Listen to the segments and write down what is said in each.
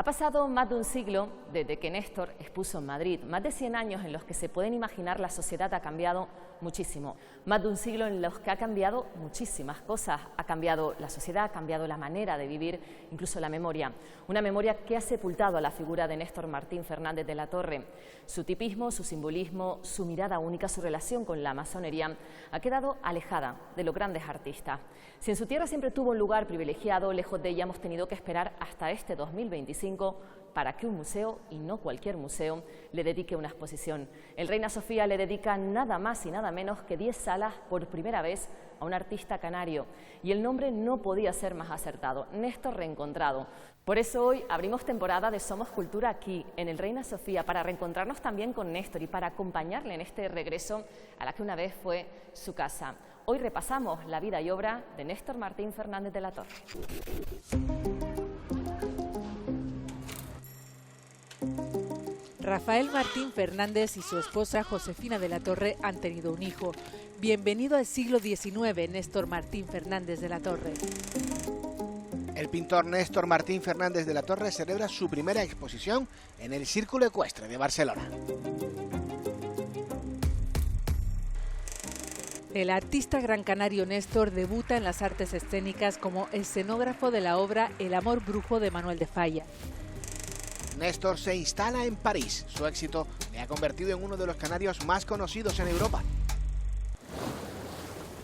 Ha pasado más de un siglo desde que Néstor expuso en Madrid, más de 100 años en los que se pueden imaginar la sociedad ha cambiado muchísimo, más de un siglo en los que ha cambiado muchísimas cosas, ha cambiado la sociedad, ha cambiado la manera de vivir, incluso la memoria, una memoria que ha sepultado a la figura de Néstor Martín Fernández de la Torre. Su tipismo, su simbolismo, su mirada única, su relación con la masonería ha quedado alejada de los grandes artistas. Si en su tierra siempre tuvo un lugar privilegiado, lejos de ella hemos tenido que esperar hasta este 2025 para que un museo, y no cualquier museo, le dedique una exposición. El Reina Sofía le dedica nada más y nada menos que 10 salas por primera vez a un artista canario. Y el nombre no podía ser más acertado, Néstor Reencontrado. Por eso hoy abrimos temporada de Somos Cultura aquí, en el Reina Sofía, para reencontrarnos también con Néstor y para acompañarle en este regreso a la que una vez fue su casa. Hoy repasamos la vida y obra de Néstor Martín Fernández de la Torre. Rafael Martín Fernández y su esposa Josefina de la Torre han tenido un hijo. Bienvenido al siglo XIX, Néstor Martín Fernández de la Torre. El pintor Néstor Martín Fernández de la Torre celebra su primera exposición en el Círculo Ecuestre de Barcelona. El artista gran canario Néstor debuta en las artes escénicas como escenógrafo de la obra El amor brujo de Manuel de Falla. Néstor se instala en París. Su éxito le ha convertido en uno de los canarios más conocidos en Europa.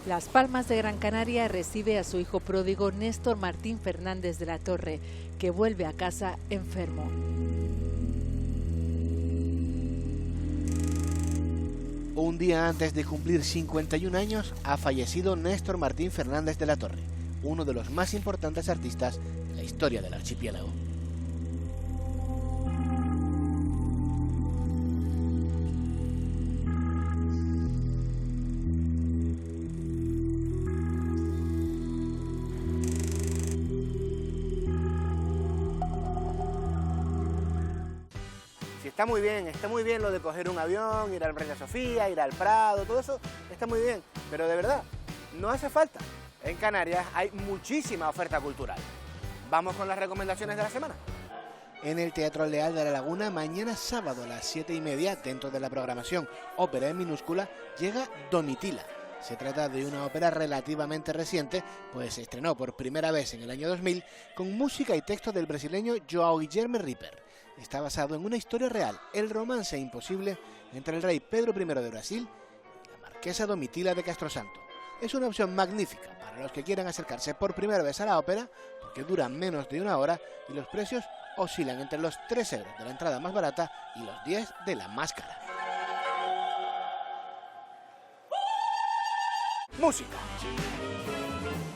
Las Palmas de Gran Canaria recibe a su hijo pródigo Néstor Martín Fernández de la Torre, que vuelve a casa enfermo. Un día antes de cumplir 51 años ha fallecido Néstor Martín Fernández de la Torre, uno de los más importantes artistas de la historia del archipiélago. Está muy bien lo de coger un avión, ir al Reina Sofía, ir al Prado, todo eso está muy bien, pero de verdad, no hace falta. En Canarias hay muchísima oferta cultural. ¿Vamos con las recomendaciones de la semana? En el Teatro Leal de la Laguna, mañana sábado a las 7:30, dentro de la programación Ópera en minúscula, llega Domitila. Se trata de una ópera relativamente reciente, pues se estrenó por primera vez en el año 2000 con música y texto del brasileño João Guilherme Ripper. Está basado en una historia real, el romance imposible entre el rey Pedro I de Brasil y la marquesa Domitila de Castrosanto. Es una opción magnífica para los que quieran acercarse por primera vez a la ópera, porque dura menos de una hora y los precios oscilan entre los 3 euros de la entrada más barata y los 10 de la más cara. Música.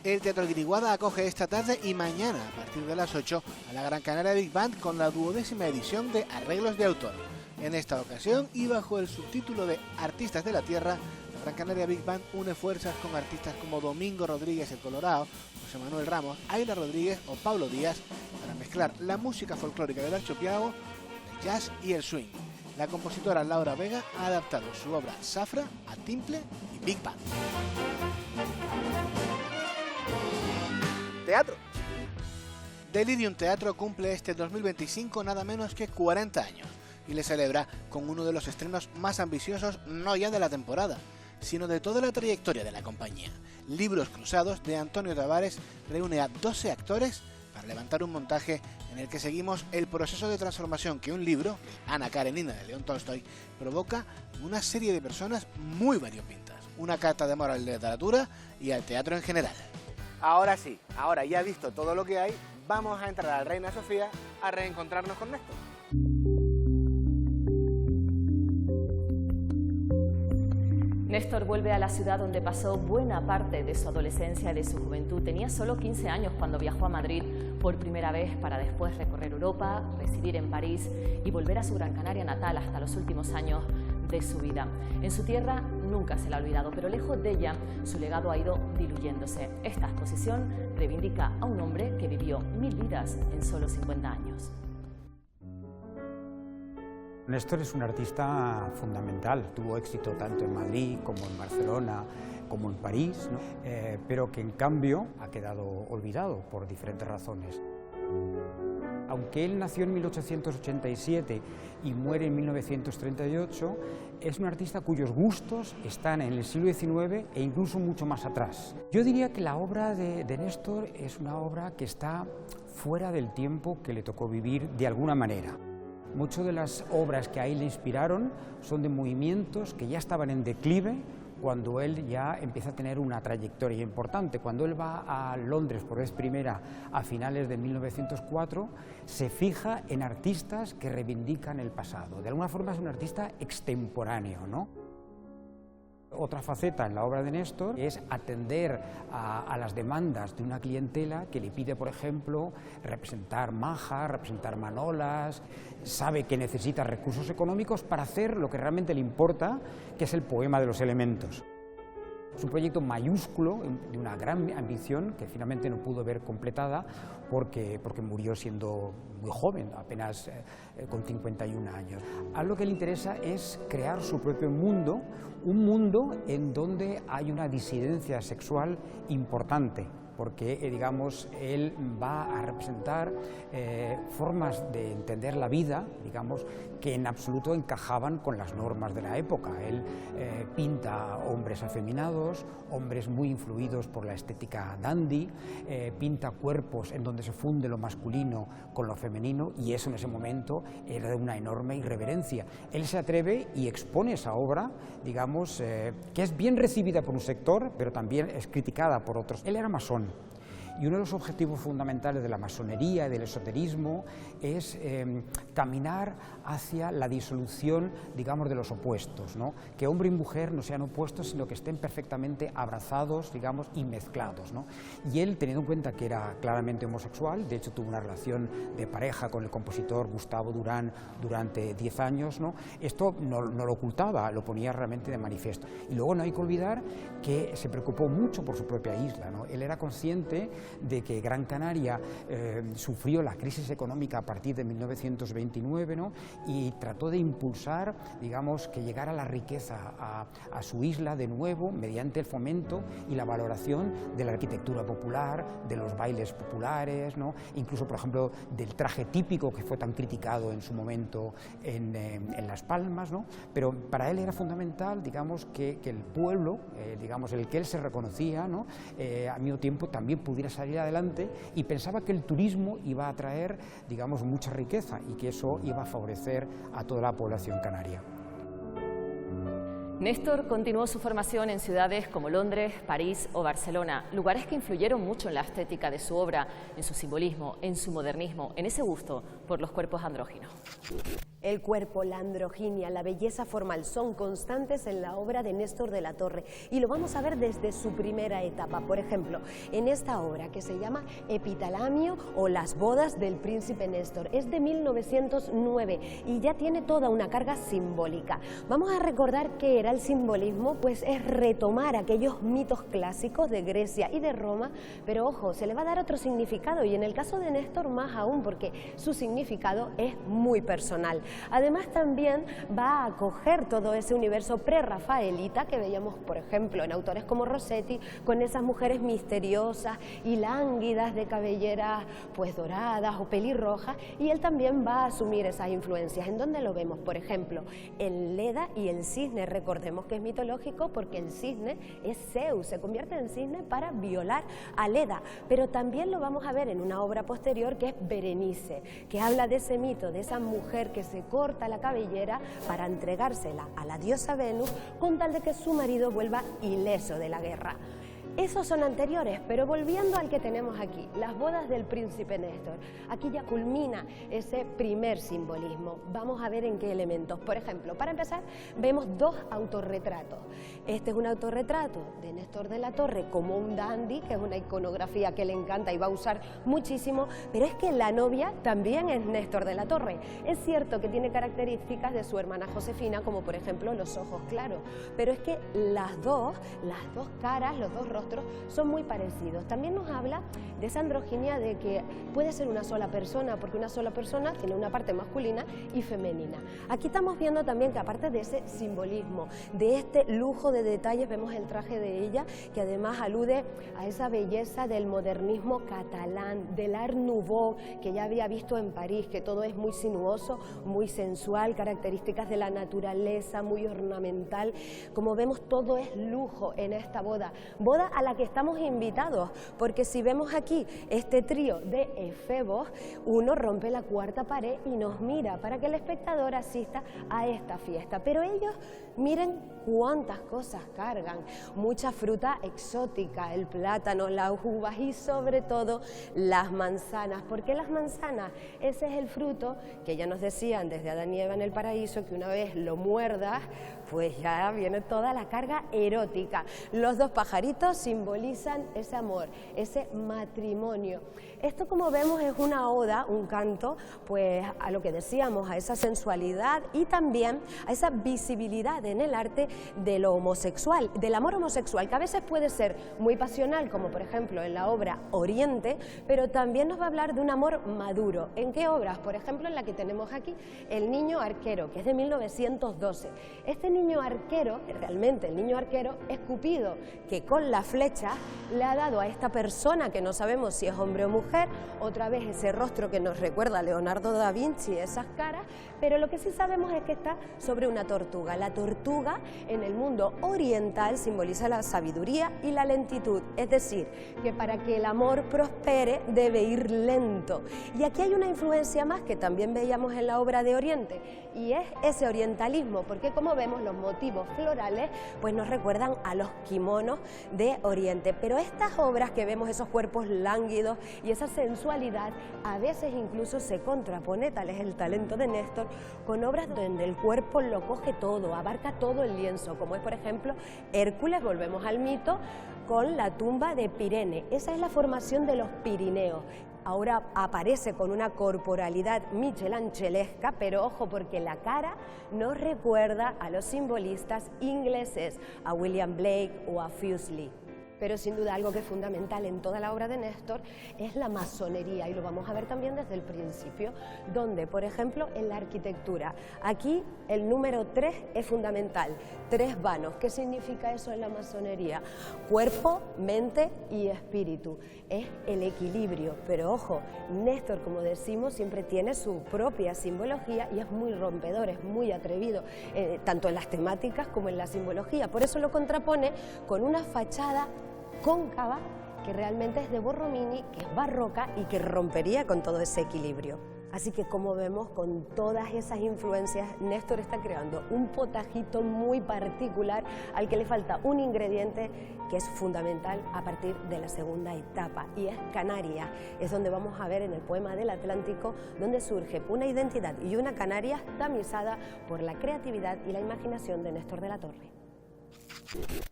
El Teatro Guiriguada acoge esta tarde y mañana, a partir de las 8, a la Gran Canaria Big Band con la 12ª edición de Arreglos de Autor. En esta ocasión, y bajo el subtítulo de Artistas de la Tierra, la Gran Canaria Big Band une fuerzas con artistas como Domingo Rodríguez el Colorado, José Manuel Ramos, Ayla Rodríguez o Pablo Díaz para mezclar la música folclórica del archipiélago, el jazz y el swing. La compositora Laura Vega ha adaptado su obra Zafra a timple y Big Band. Teatro. Delirium Teatro cumple este 2025 nada menos que 40 años y le celebra con uno de los estrenos más ambiciosos no ya de la temporada, sino de toda la trayectoria de la compañía. Libros Cruzados de Antonio Tavares reúne a 12 actores para levantar un montaje en el que seguimos el proceso de transformación que un libro, Ana Karenina de León Tolstoy, provoca en una serie de personas muy variopintas, una carta de amor a la literatura y al teatro en general. Ahora sí, ahora ya visto todo lo que hay, vamos a entrar al Reina Sofía a reencontrarnos con Néstor. Néstor vuelve a la ciudad donde pasó buena parte de su adolescencia y de su juventud. Tenía solo 15 años cuando viajó a Madrid por primera vez para después recorrer Europa, residir en París y volver a su Gran Canaria natal hasta los últimos años de su vida. En su tierra nunca se la ha olvidado, pero lejos de ella su legado ha ido diluyéndose. Esta exposición reivindica a un hombre que vivió 1000 vidas en solo 50 años. Néstor es un artista fundamental, tuvo éxito tanto en Madrid como en Barcelona, como en París, ¿no? Pero que en cambio ha quedado olvidado por diferentes razones. Aunque que él nació en 1887 y muere en 1938, es un artista cuyos gustos están en el siglo XIX e incluso mucho más atrás. Yo diría que la obra de Néstor es una obra que está fuera del tiempo que le tocó vivir de alguna manera. Muchas de las obras que a él le inspiraron son de movimientos que ya estaban en declive cuando él ya empieza a tener una trayectoria importante. Cuando él va a Londres por vez primera a finales de 1904, se fija en artistas que reivindican el pasado. De alguna forma es un artista extemporáneo, ¿no? Otra faceta en la obra de Néstor es atender a las demandas de una clientela que le pide, por ejemplo, representar majas, representar manolas, sabe que necesita recursos económicos para hacer lo que realmente le importa, que es el poema de los elementos. Es un proyecto mayúsculo, de una gran ambición, que finalmente no pudo ver completada porque murió siendo muy joven, apenas con 51 años. A lo que le interesa es crear su propio mundo, un mundo en donde hay una disidencia sexual importante, porque, digamos, él va a representar formas de entender la vida, digamos, que en absoluto encajaban con las normas de la época. Él pinta hombres afeminados, hombres muy influidos por la estética dandy, pinta cuerpos en donde se funde lo masculino con lo femenino, y eso en ese momento era de una enorme irreverencia. Él se atreve y expone esa obra, digamos, que es bien recibida por un sector, pero también es criticada por otros. Él era masón. Y uno de los objetivos fundamentales de la masonería y del esoterismo es caminar hacia la disolución, digamos, de los opuestos, ¿no? Que hombre y mujer no sean opuestos, sino que estén perfectamente abrazados, digamos, y mezclados, ¿no? Y él, teniendo en cuenta que era claramente homosexual, de hecho tuvo una relación de pareja con el compositor Gustavo Durán durante 10 años, ¿no? Esto no lo ocultaba, lo ponía realmente de manifiesto. Y luego no hay que olvidar que se preocupó mucho por su propia isla, ¿no? Él era consciente de que Gran Canaria sufrió la crisis económica a partir de 1929, ¿no? Y trató de impulsar, digamos, que llegara la riqueza a su isla de nuevo mediante el fomento y la valoración de la arquitectura popular, de los bailes populares, ¿no? Incluso, por ejemplo, del traje típico que fue tan criticado en su momento en Las Palmas, ¿no? Pero para él era fundamental, digamos, que el pueblo, digamos, el que él se reconocía, ¿no? Al mismo tiempo también pudiera salir adelante, y pensaba que el turismo iba a traer, digamos, mucha riqueza y que eso iba a favorecer a toda la población canaria. Néstor continuó su formación en ciudades como Londres, París o Barcelona, lugares que influyeron mucho en la estética de su obra, en su simbolismo, en su modernismo, en ese gusto por los cuerpos andróginos. El cuerpo, la androginia, la belleza formal son constantes en la obra de Néstor de la Torre, y lo vamos a ver desde su primera etapa. Por ejemplo, en esta obra que se llama Epitalamio o Las bodas del príncipe Néstor, es de 1909 y ya tiene toda una carga simbólica. Vamos a recordar qué era el simbolismo, pues es retomar aquellos mitos clásicos de Grecia y de Roma, pero ojo, se le va a dar otro significado, y en el caso de Néstor más aún, porque su significado es muy personal. Además también va a acoger todo ese universo prerrafaelita que veíamos, por ejemplo, en autores como Rossetti, con esas mujeres misteriosas y lánguidas de cabelleras pues doradas o pelirrojas, y él también va a asumir esas influencias. ¿En dónde lo vemos? Por ejemplo, en Leda y el cisne. Recordemos que es mitológico porque el cisne es Zeus, se convierte en cisne para violar a Leda, pero también lo vamos a ver en una obra posterior que es Berenice, que habla de ese mito, de esa mujer que se corta la cabellera para entregársela a la diosa Venus con tal de que su marido vuelva ileso de la guerra. Esos son anteriores, pero volviendo al que tenemos aquí, las bodas del príncipe Néstor. Aquí ya culmina ese primer simbolismo. Vamos a ver en qué elementos. Por ejemplo, para empezar, vemos dos autorretratos. Este es un autorretrato de Néstor de la Torre como un dandy, que es una iconografía que le encanta y va a usar muchísimo, pero es que la novia también es Néstor de la Torre. Es cierto que tiene características de su hermana Josefina, como por ejemplo los ojos claros, pero es que las dos caras, los dos rostros, rostros son muy parecidos. También nos habla de esa androginia de que puede ser una sola persona, porque una sola persona tiene una parte masculina y femenina. Aquí estamos viendo también que aparte de ese simbolismo, de este lujo de detalles, vemos el traje de ella, que además alude a esa belleza del modernismo catalán, del Art Nouveau, que ya había visto en París, que todo es muy sinuoso, muy sensual, características de la naturaleza, muy ornamental. Como vemos, todo es lujo en esta boda, boda a la que estamos invitados, porque si vemos aquí este trío de efebos, uno rompe la cuarta pared y nos mira para que el espectador asista a esta fiesta. Pero ellos, miren cuántas cosas cargan, mucha fruta exótica, el plátano, las uvas y sobre todo las manzanas. ¿Por qué las manzanas? Ese es el fruto que ya nos decían desde Adán y Eva en el paraíso, que una vez lo muerdas, pues ya viene toda la carga erótica. Los dos pajaritos simbolizan ese amor, ese matrimonio. Esto, como vemos, es una oda, un canto, pues a lo que decíamos, a esa sensualidad y también a esa visibilidad en el arte de lo homosexual, del amor homosexual, que a veces puede ser muy pasional, como por ejemplo en la obra Oriente, pero también nos va a hablar de un amor maduro. ¿En qué obras? Por ejemplo, en la que tenemos aquí, El niño arquero, que es de 1912. Este niño arquero, realmente el niño arquero, es Cupido, que con la flecha le ha dado a esta persona, que no sabemos si es hombre o mujer, otra vez ese rostro que nos recuerda a Leonardo da Vinci, esas caras, pero lo que sí sabemos es que está sobre una tortuga. La tortuga en el mundo oriental simboliza la sabiduría y la lentitud, es decir, que para que el amor prospere debe ir lento. Y aquí hay una influencia más que también veíamos en la obra de Oriente, y es ese orientalismo, porque como vemos los motivos florales pues nos recuerdan a los kimonos de Oriente, pero estas obras que vemos, esos cuerpos lánguidos y esa sensualidad, a veces incluso se contrapone, tal es el talento de Néstor, con obras donde el cuerpo lo coge todo, abarca todo el lienzo, como es por ejemplo Hércules, volvemos al mito, con la tumba de Pirene. Esa es la formación de los Pirineos. Ahora aparece con una corporalidad michelangelesca, pero ojo, porque la cara nos recuerda a los simbolistas ingleses, a William Blake o a Fuseli. Pero sin duda algo que es fundamental en toda la obra de Néstor es la masonería, y lo vamos a ver también desde el principio, donde, por ejemplo, en la arquitectura, aquí el número 3 es fundamental, 3 vanos. ¿Qué significa eso en la masonería? Cuerpo, mente y espíritu, es el equilibrio, pero ojo, Néstor, como decimos, siempre tiene su propia simbología y es muy rompedor, es muy atrevido, tanto en las temáticas como en la simbología, por eso lo contrapone con una fachada cóncava que realmente es de Borromini, que es barroca y que rompería con todo ese equilibrio. Así que, como vemos, con todas esas influencias, Néstor está creando un potajito muy particular al que le falta un ingrediente que es fundamental a partir de la segunda etapa, y es Canarias. Es donde vamos a ver en el poema del Atlántico, donde surge una identidad y una Canarias tamizada por la creatividad y la imaginación de Néstor de la Torre.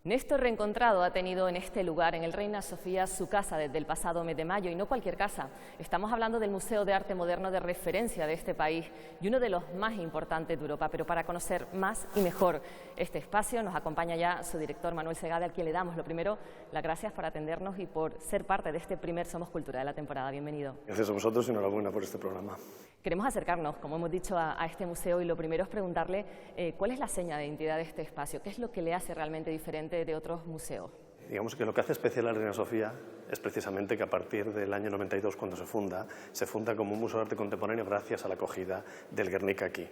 Néstor Reencontrado ha tenido en este lugar, en el Reina Sofía, su casa desde el pasado mes de mayo, y no cualquier casa. Estamos hablando del Museo de Arte Moderno de referencia de este país y uno de los más importantes de Europa. Pero para conocer más y mejor este espacio nos acompaña ya su director, Manuel Segade, a quien le damos lo primero las gracias por atendernos y por ser parte de este primer Somos Cultura de la temporada. Bienvenido. Gracias a vosotros y enhorabuena por este programa. Queremos acercarnos, como hemos dicho, a este museo, y lo primero es preguntarle cuál es la seña de identidad de este espacio, qué es lo que le hace realmente diferente de otros museos. Digamos que lo que hace especial a la Reina Sofía es precisamente que a partir del año 92, cuando se funda como un museo de arte contemporáneo gracias a la acogida del Guernica aquí.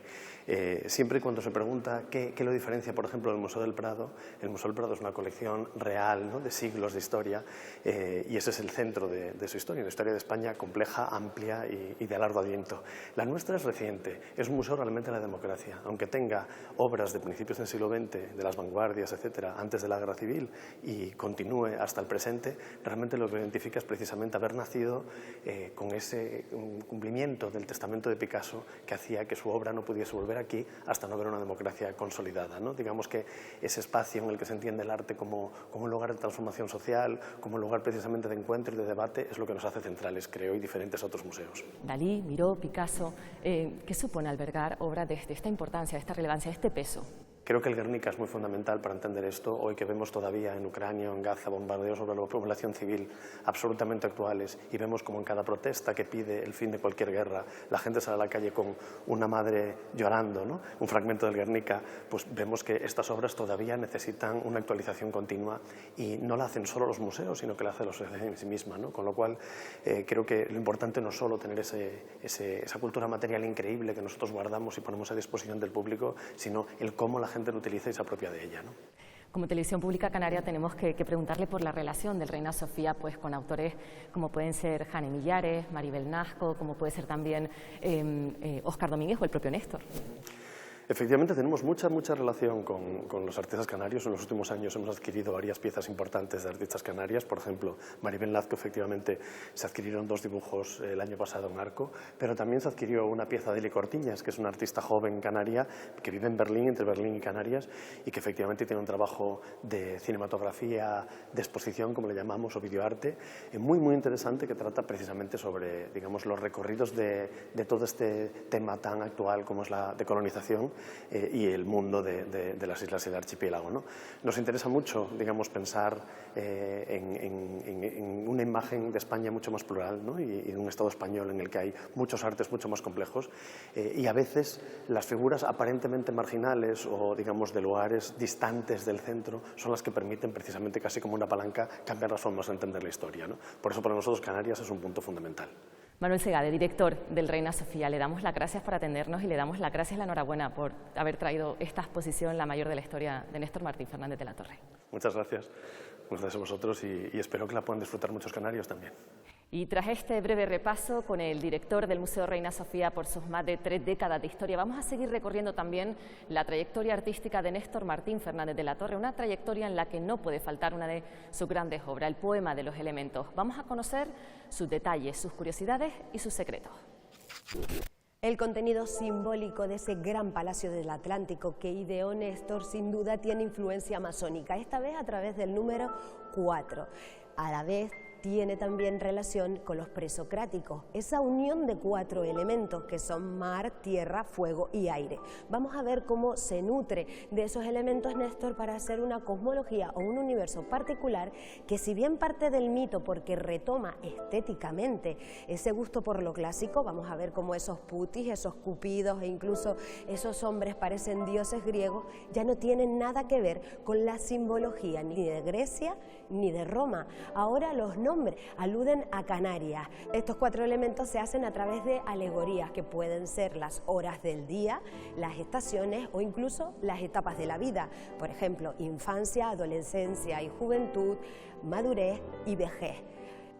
Siempre cuando se pregunta qué lo diferencia, por ejemplo, del Museo del Prado, el Museo del Prado es una colección real, ¿no?, de siglos de historia, y ese es el centro de su historia, una historia de España compleja, amplia y de largo aliento. La nuestra es reciente, es un museo realmente de la democracia, aunque tenga obras de principios del siglo XX, de las vanguardias, etcétera, antes de la Guerra Civil, y continúe hasta el presente, realmente lo que identifica es precisamente haber nacido con ese cumplimiento del testamento de Picasso, que hacía que su obra no pudiese volver aquí hasta no ver una democracia consolidada, ¿no? Digamos que ese espacio en el que se entiende el arte como un lugar de transformación social, como un lugar precisamente de encuentro y de debate, es lo que nos hace centrales, creo, y diferentes a otros museos. Dalí, Miró, Picasso, ¿qué supone albergar obras de esta importancia, de esta relevancia, de este peso? Creo que el Guernica es muy fundamental para entender esto, hoy que vemos todavía en Ucrania o en Gaza bombardeos sobre la población civil absolutamente actuales y vemos como en cada protesta que pide el fin de cualquier guerra, la gente sale a la calle con una madre llorando, ¿no? Un fragmento del Guernica, pues vemos que estas obras todavía necesitan una actualización continua y no la hacen solo los museos, sino que la hace la sociedad en sí misma, ¿no? Con lo cual creo que lo importante no es solo tener esa cultura material increíble que nosotros guardamos y ponemos a disposición del público, sino el cómo la gente lo utiliza y se apropia de ella, ¿no? Como Televisión Pública Canaria tenemos que preguntarle por la relación del Reina Sofía pues, con autores como pueden ser Jane Millares, Maribel Nasco, como puede ser también Óscar Domínguez o el propio Néstor. Efectivamente, tenemos mucha relación con los artistas canarios. En los últimos años hemos adquirido varias piezas importantes de artistas canarias. Por ejemplo, Maribel Nasco, efectivamente, se adquirieron 2 dibujos el año pasado en Arco, pero también se adquirió una pieza de Eli Cortiñas, que es una artista joven canaria que vive en Berlín, entre Berlín y Canarias, y que efectivamente tiene un trabajo de cinematografía, de exposición, como le llamamos, o videoarte, muy interesante, que trata precisamente sobre, digamos, los recorridos de todo este tema tan actual como es la decolonización y el mundo de las islas y el archipiélago, ¿no? Nos interesa mucho, digamos, pensar en una imagen de España mucho más plural, ¿no? y en un Estado español en el que hay muchos artes mucho más complejos y a veces las figuras aparentemente marginales o, digamos, de lugares distantes del centro son las que permiten precisamente casi como una palanca cambiar las formas de entender la historia, ¿no? Por eso para nosotros Canarias es un punto fundamental. Manuel Segade, director del Reina Sofía, le damos las gracias por atendernos y le damos las gracias y la enhorabuena por haber traído esta exposición, la mayor de la historia de Néstor Martín Fernández de la Torre. Muchas gracias. Muchas gracias a vosotros y espero que la puedan disfrutar muchos canarios también. Y tras este breve repaso con el director del Museo Reina Sofía por sus más de 3 décadas de historia, vamos a seguir recorriendo también la trayectoria artística de Néstor Martín Fernández de la Torre, una trayectoria en la que no puede faltar una de sus grandes obras, el poema de los elementos. Vamos a conocer sus detalles, sus curiosidades y sus secretos. El contenido simbólico de ese gran palacio del Atlántico que ideó Néstor sin duda tiene influencia masónica, esta vez a través del número 4. A la vez tiene también relación con los presocráticos, esa unión de 4 elementos que son mar, tierra, fuego y aire. Vamos a ver cómo se nutre de esos elementos Néstor para hacer una cosmología o un universo particular que, si bien parte del mito porque retoma estéticamente ese gusto por lo clásico, vamos a ver cómo esos putis, esos cupidos e incluso esos hombres parecen dioses griegos, ya no tienen nada que ver con la simbología ni de Grecia ni de Roma. Ahora los nombres aluden a Canarias. Estos 4 elementos se hacen a través de alegorías que pueden ser las horas del día, las estaciones o incluso las etapas de la vida. Por ejemplo, infancia, adolescencia y juventud, madurez y vejez.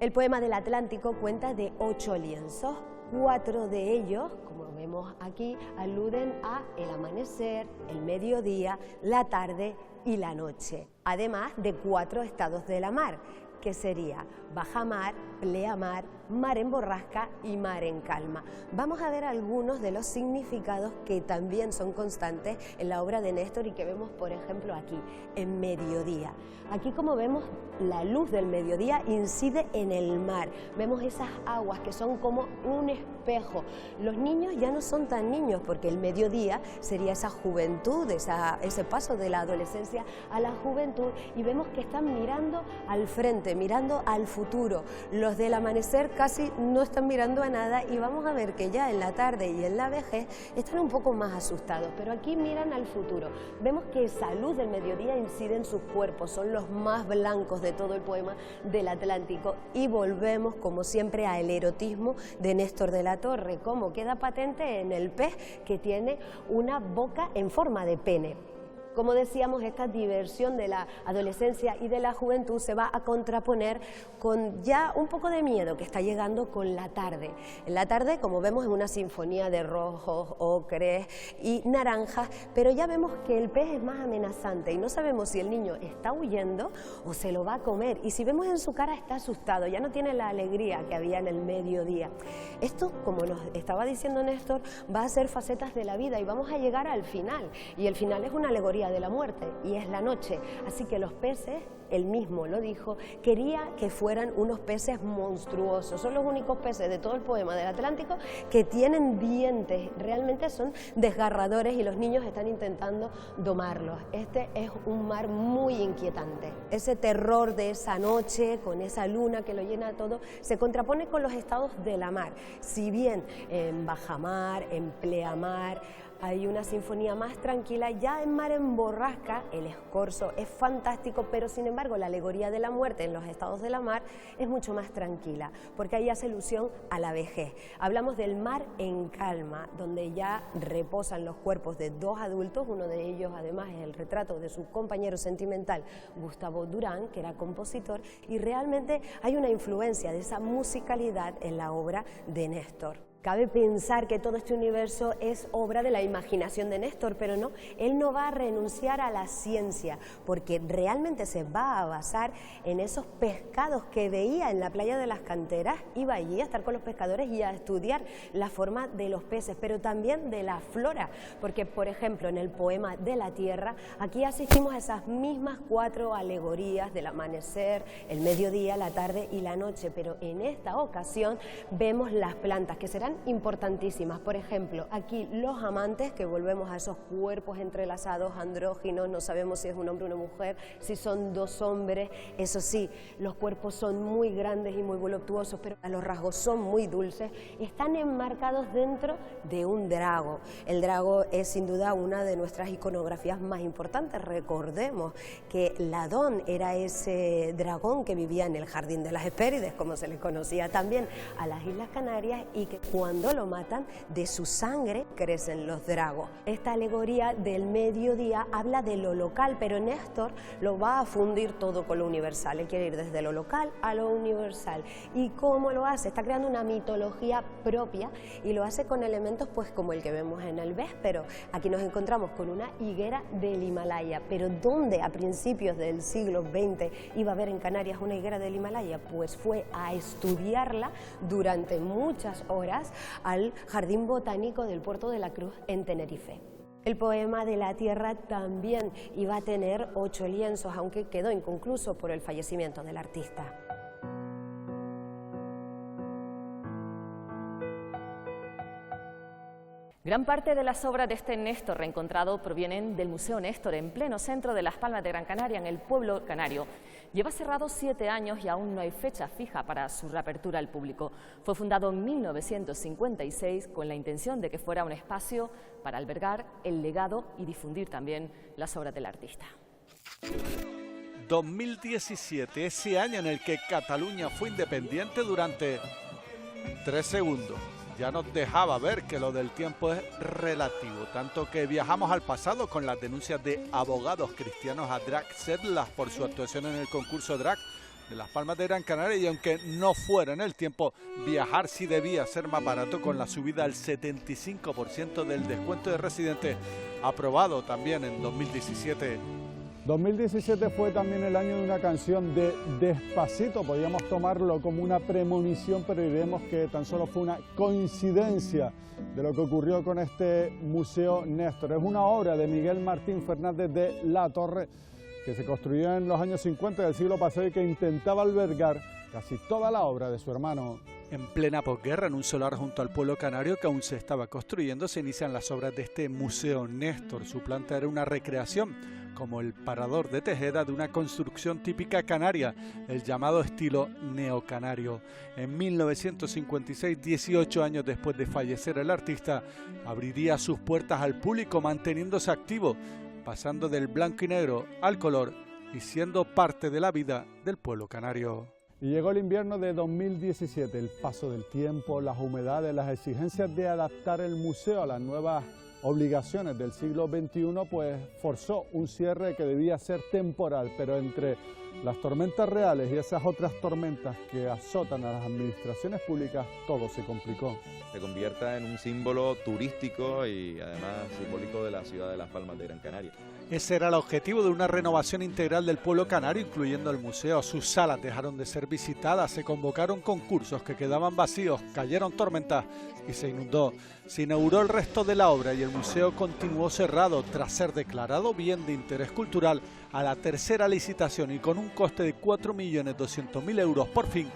El poema del Atlántico cuenta de 8 lienzos. 4 de ellos, como vemos aquí, aluden a el amanecer, el mediodía, la tarde y la noche. Además de 4 estados de la mar, que sería bajamar, pleamar, mar en borrasca y mar en calma. Vamos a ver algunos de los significados que también son constantes en la obra de Néstor y que vemos, por ejemplo, aquí, en mediodía. Aquí, como vemos, la luz del mediodía incide en el mar. Vemos esas aguas que son como un espejo. Los niños ya no son tan niños porque el mediodía sería esa juventud, ese paso de la adolescencia a la juventud, y vemos que están mirando al frente, mirando al futuro. Los del amanecer casi no están mirando a nada y vamos a ver que ya en la tarde y en la vejez están un poco más asustados, pero aquí miran al futuro. Vemos que esa luz del mediodía incide en sus cuerpos, son los más blancos de todo el poema del Atlántico, y volvemos como siempre al erotismo de Néstor de la Torre, como queda patente en el pez que tiene una boca en forma de pene. Como decíamos, esta diversión de la adolescencia y de la juventud se va a contraponer con ya un poco de miedo que está llegando con la tarde. En la tarde, como vemos, es una sinfonía de rojos, ocres y naranjas, pero ya vemos que el pez es más amenazante y no sabemos si el niño está huyendo o se lo va a comer. Y si vemos en su cara, está asustado, ya no tiene la alegría que había en el mediodía. Esto, como nos estaba diciendo Néstor, va a ser facetas de la vida y vamos a llegar al final. Y el final es una alegoría alegoría de la muerte y es la noche. Así que los peces, él mismo lo dijo, quería que fueran unos peces monstruosos. Son los únicos peces de todo el poema del Atlántico que tienen dientes, realmente son desgarradores y los niños están intentando domarlos. Este es un mar muy inquietante. Ese terror de esa noche, con esa luna que lo llena todo, se contrapone con los estados de la mar. Si bien en bajamar, en pleamar, hay una sinfonía más tranquila, ya en mar en borrasca el escorzo es fantástico, pero sin embargo la alegoría de la muerte en los estados de la mar es mucho más tranquila, porque ahí hace alusión a la vejez. Hablamos del mar en calma, donde ya reposan los cuerpos de dos adultos, uno de ellos además es el retrato de su compañero sentimental Gustavo Durán, que era compositor, y realmente hay una influencia de esa musicalidad en la obra de Néstor. Cabe pensar que todo este universo es obra de la imaginación de Néstor, pero no, él no va a renunciar a la ciencia, porque realmente se va a basar en esos pescados que veía en la playa de las Canteras. Iba allí a estar con los pescadores y a estudiar la forma de los peces, pero también de la flora, porque por ejemplo en el poema de la Tierra, aquí asistimos a esas mismas 4 alegorías del amanecer, el mediodía, la tarde y la noche, pero en esta ocasión vemos las plantas que serán importantísimas. Por ejemplo, aquí los amantes, que volvemos a esos cuerpos entrelazados, andróginos, no sabemos si es un hombre o una mujer, si son dos hombres. Eso sí, los cuerpos son muy grandes y muy voluptuosos, pero los rasgos son muy dulces. Están enmarcados dentro de un drago. El drago es sin duda una de nuestras iconografías más importantes. Recordemos que Ladón era ese dragón que vivía en el Jardín de las Hespérides, como se le conocía también a las Islas Canarias, y que cuando lo matan, de su sangre crecen los dragos. Esta alegoría del mediodía habla de lo local, pero Néstor lo va a fundir todo con lo universal. Él quiere ir desde lo local a lo universal. ¿Y cómo lo hace? Está creando una mitología propia y lo hace con elementos pues como el que vemos en el Véspero. Aquí nos encontramos con una higuera del Himalaya, pero ¿dónde a principios del siglo XX iba a haber en Canarias una higuera del Himalaya? Pues fue a estudiarla durante muchas horas al Jardín Botánico del Puerto de la Cruz en Tenerife. El poema de la Tierra también iba a tener 8 lienzos, aunque quedó inconcluso por el fallecimiento del artista. Gran parte de las obras de este Néstor reencontrado provienen del Museo Néstor, en pleno centro de Las Palmas de Gran Canaria, en el pueblo canario. Lleva cerrado 7 años y aún no hay fecha fija para su reapertura al público. Fue fundado en 1956 con la intención de que fuera un espacio para albergar el legado y difundir también las obras del artista. 2017, ese año en el que Cataluña fue independiente durante 3 segundos. Ya nos dejaba ver que lo del tiempo es relativo, tanto que viajamos al pasado con las denuncias de abogados cristianos a Drac Sedlas por su actuación en el concurso Drac de Las Palmas de Gran Canaria, y aunque no fuera en el tiempo, viajar sí debía ser más barato con la subida al 75% del descuento de residentes, aprobado también en 2017. 2017 fue también el año de una canción de Despacito. Podríamos tomarlo como una premonición, pero diremos que tan solo fue una coincidencia de lo que ocurrió con este Museo Néstor. Es una obra de Miguel Martín Fernández de la Torre, que se construyó en los años 50 del siglo pasado y que intentaba albergar casi toda la obra de su hermano. En plena posguerra, en un solar junto al pueblo canario que aún se estaba construyendo, se inician las obras de este Museo Néstor. Su planta era una recreación, como el parador de Tejeda, de una construcción típica canaria, el llamado estilo neocanario. En 1956, 18 años después de fallecer el artista, abriría sus puertas al público manteniéndose activo, pasando del blanco y negro al color y siendo parte de la vida del pueblo canario. Y llegó el invierno de 2017, el paso del tiempo, las humedades, las exigencias de adaptar el museo a las nuevas obligaciones del siglo XXI, pues forzó un cierre que debía ser temporal, pero entre las tormentas reales y esas otras tormentas que azotan a las administraciones públicas, todo se complicó. Se convierta en un símbolo turístico y además simbólico de la ciudad de Las Palmas de Gran Canaria. Ese era el objetivo de una renovación integral del pueblo canario, incluyendo el museo. Sus salas dejaron de ser visitadas, se convocaron concursos que quedaban vacíos, cayeron tormentas y se inundó. Se inauguró el resto de la obra y el museo continuó cerrado tras ser declarado bien de interés cultural a la tercera licitación y con un coste de 4.200.000 euros. Por fin,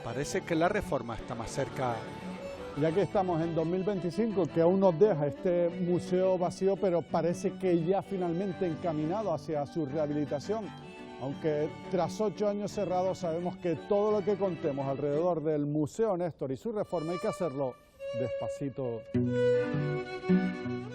parece que la reforma está más cerca. Ya que estamos en 2025, que aún nos deja este museo vacío, pero parece que ya finalmente encaminado hacia su rehabilitación. Aunque tras 8 años cerrados sabemos que todo lo que contemos alrededor del Museo Néstor y su reforma hay que hacerlo despacito.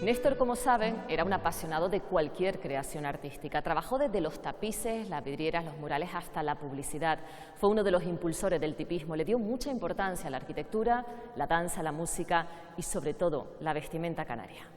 Néstor, como saben, era un apasionado de cualquier creación artística. Trabajó desde los tapices, las vidrieras, los murales hasta la publicidad. Fue uno de los impulsores del tipismo. Le dio mucha importancia a la arquitectura, la danza, la música y sobre todo la vestimenta canaria.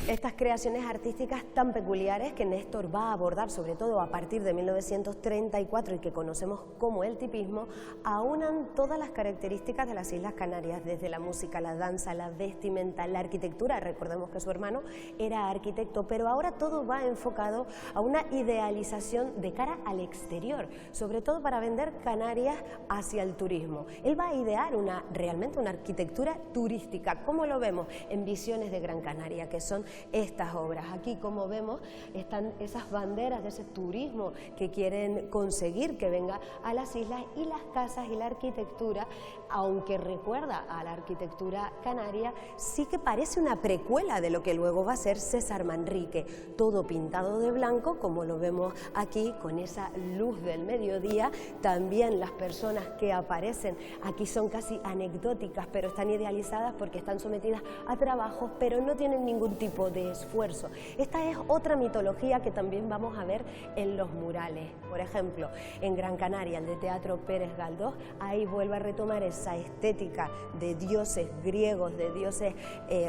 Estas creaciones artísticas tan peculiares que Néstor va a abordar, sobre todo a partir de 1934 y que conocemos como el tipismo, aunan todas las características de las Islas Canarias, desde la música, la danza, la vestimenta, la arquitectura. Recordemos que su hermano era arquitecto, pero ahora todo va enfocado a una idealización de cara al exterior, sobre todo para vender Canarias hacia el turismo. Él va a idear realmente una arquitectura turística, como lo vemos en Visiones de Gran Canaria, que son estas obras. Aquí, como vemos, están esas banderas de ese turismo que quieren conseguir que venga a las islas, y las casas y la arquitectura, aunque recuerda a la arquitectura canaria, sí que parece una precuela de lo que luego va a ser César Manrique, todo pintado de blanco, como lo vemos aquí, con esa luz del mediodía. También las personas que aparecen aquí son casi anecdóticas, pero están idealizadas porque están sometidas a trabajos, pero no tienen ningún tipo de esfuerzo. Esta es otra mitología que también vamos a ver en los murales. Por ejemplo, en Gran Canaria, el de Teatro Pérez Galdós, ahí vuelve a retomar esa estética de dioses griegos, de dioses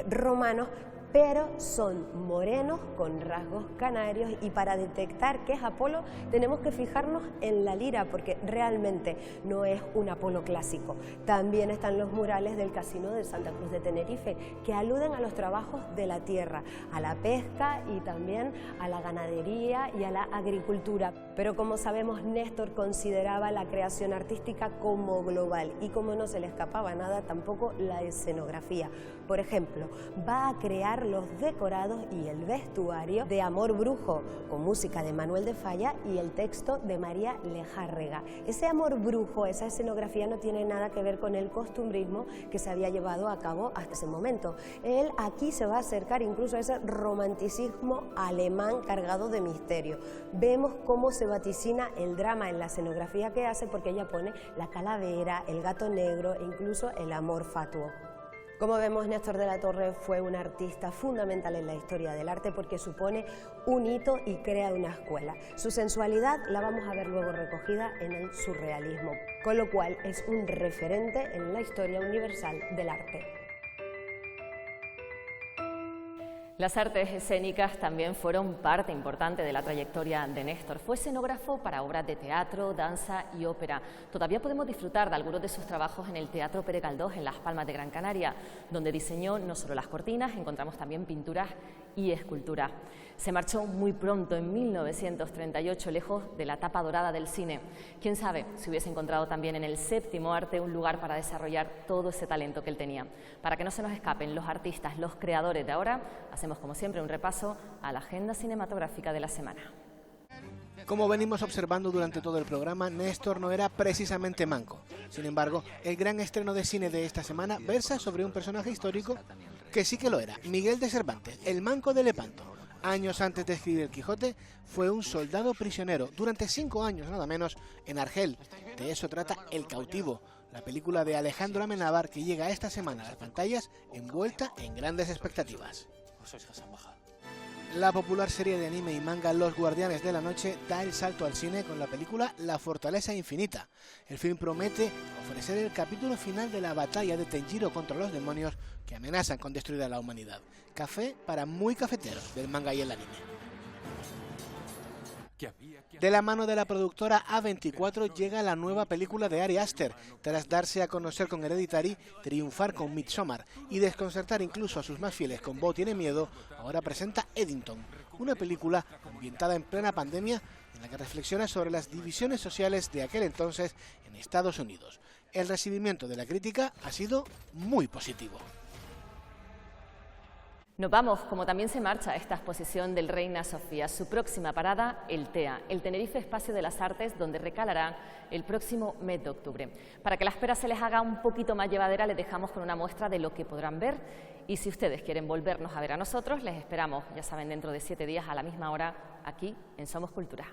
romanos, pero son morenos con rasgos canarios, y para detectar que es Apolo tenemos que fijarnos en la lira, porque realmente no es un Apolo clásico. También están los murales del Casino de Santa Cruz de Tenerife, que aluden a los trabajos de la tierra, a la pesca y también a la ganadería y a la agricultura. Pero como sabemos, Néstor consideraba la creación artística como global, y como no se le escapaba nada, tampoco la escenografía. Por ejemplo, va a crear los decorados y el vestuario de Amor Brujo, con música de Manuel de Falla y el texto de María Lejárrega. Ese Amor Brujo, esa escenografía, no tiene nada que ver con el costumbrismo que se había llevado a cabo hasta ese momento. Él aquí se va a acercar incluso a ese romanticismo alemán cargado de misterio. Vemos cómo se vaticina el drama en la escenografía que hace, porque ella pone la calavera, el gato negro e incluso el amor fatuo. Como vemos, Néstor de la Torre fue un artista fundamental en la historia del arte, porque supone un hito y crea una escuela. Su sensualidad la vamos a ver luego recogida en el surrealismo, con lo cual es un referente en la historia universal del arte. Las artes escénicas también fueron parte importante de la trayectoria de Néstor. Fue escenógrafo para obras de teatro, danza y ópera. Todavía podemos disfrutar de algunos de sus trabajos en el Teatro Pérez Galdós, en Las Palmas de Gran Canaria, donde diseñó no solo las cortinas, encontramos también pinturas y esculturas. Se marchó muy pronto, en 1938, lejos de la etapa dorada del cine. Quién sabe si hubiese encontrado también en el séptimo arte un lugar para desarrollar todo ese talento que él tenía. Para que no se nos escapen los artistas, los creadores de ahora, hacemos como siempre un repaso a la agenda cinematográfica de la semana. Como venimos observando durante todo el programa, Néstor no era precisamente manco. Sin embargo, el gran estreno de cine de esta semana versa sobre un personaje histórico que sí que lo era: Miguel de Cervantes, el manco de Lepanto. Años antes de escribir El Quijote, fue un soldado prisionero durante 5 años, nada menos, en Argel. De eso trata El Cautivo, la película de Alejandro Amenábar, que llega esta semana a las pantallas envuelta en grandes expectativas. La popular serie de anime y manga Los Guardianes de la Noche da el salto al cine con la película La Fortaleza Infinita. El film promete ofrecer el capítulo final de la batalla de Tenjiro contra los demonios que amenazan con destruir a la humanidad. Café para muy cafeteros del manga y el anime. De la mano de la productora A24 llega la nueva película de Ari Aster, tras darse a conocer con Hereditary, triunfar con Midsommar y desconcertar incluso a sus más fieles con Bo tiene miedo, ahora presenta Eddington, una película ambientada en plena pandemia en la que reflexiona sobre las divisiones sociales de aquel entonces en Estados Unidos. El recibimiento de la crítica ha sido muy positivo. Nos vamos, como también se marcha esta exposición del Reina Sofía. Su próxima parada, el TEA, el Tenerife Espacio de las Artes, donde recalará el próximo mes de octubre. Para que la espera se les haga un poquito más llevadera, les dejamos con una muestra de lo que podrán ver. Y si ustedes quieren volvernos a ver a nosotros, les esperamos, ya saben, dentro de 7 días a la misma hora, aquí en Somos Cultura.